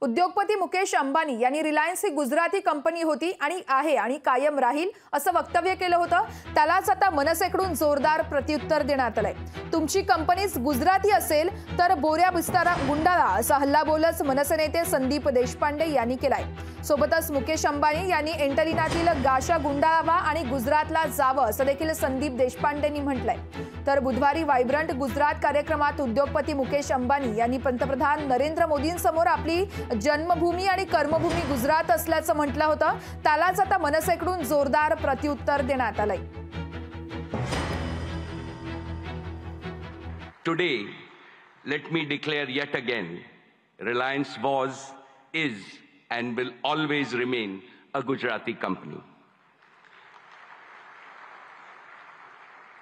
उद्योगपती मुकेश अंबानी यांनी रिलायन्स ही गुजराती कंपनी होती आणि आहे आणि कायम राहील असं वक्तव्य केलं होतं। त्यालाच आता मनसेकडून जोरदार प्रत्युत्तर देण्यात आलंय। तुमची कंपनीच गुजराती असेल तर बोऱ्या बिस्तारा गुंडाळा असा हल्लाबोलच मनसे नेते संदीप देशपांडे यांनी केलाय। सोबतच मुकेश अंबानी यांनी एंटलिनातील गाशा गुंडाळावा आणि गुजरातला जावं असं देखील संदीप देशपांडेंनी म्हटलंय। तर बुधवारी वायब्रंट गुजरात कार्यक्रमात उद्योगपती मुकेश अंबानी यांनी पंतप्रधान नरेंद्र मोदींसमोर आपली जन्मभूमी आणि कर्मभूमी गुजरात असल्याचं म्हटलं होतं। त्यालाच आता मनसेकडून जोरदार प्रत्युत्तर देण्यात आलंय। Today, let me declare yet again, Reliance was, is, and will always remain a Gujarati company.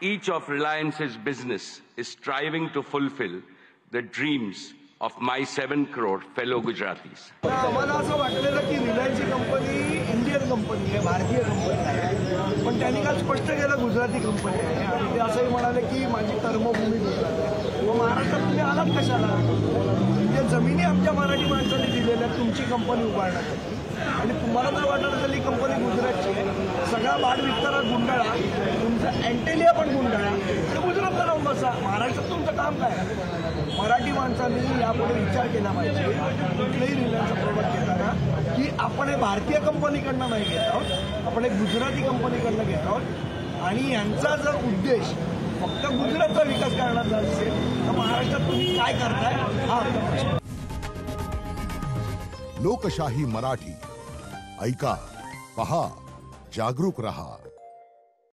Each of Reliance's business is striving to fulfill the dreams of my 7 crore fellow Gujaratis. आम्हाला असं वाटलेलं की Reliance ही company Indian company आहे, भारतीय company आहे, पण त्यांनी काल स्पष्ट केलं गुजराती कंपनी आहे आणि ते असंही म्हणाले की माझी कर्मभूमी गुजरात आहे। मग महाराष्ट्रात तुम्ही आलात कशाला? म्हणजे जमिनी आमच्या मराठी माणसांनी दिलेल्या तुमची कंपनी उभारण्यासाठी आणि तुम्हाला जर वाटत असेल ही कंपनी गुजरातची आहे, सगळा वाढ विस्तारा गुंडाळा, तुमचा अँटेलिया पण गुंडाळा, तर गुजरातला राहून बसा। महाराष्ट्रात तुमचं काम काय? मराठी माणसांनी यापुढे विचार केला पाहिजे कुठल्याही रिलायन्सचा प्रोडक्ट घेताना की आपण हे भारतीय कंपनीकडनं नाही घेत आहोत, आपण एक गुजराती कंपनीकडनं घेत आहोत आणि यांचा जर उद्देश फक्त गुजरातचा विकास करण्याचा असेल तर महाराष्ट्रात तुम्ही काय करताय हा आपला प्रश्न। लोकशाही मराठी ऐका, पहा, जागरूक रहा।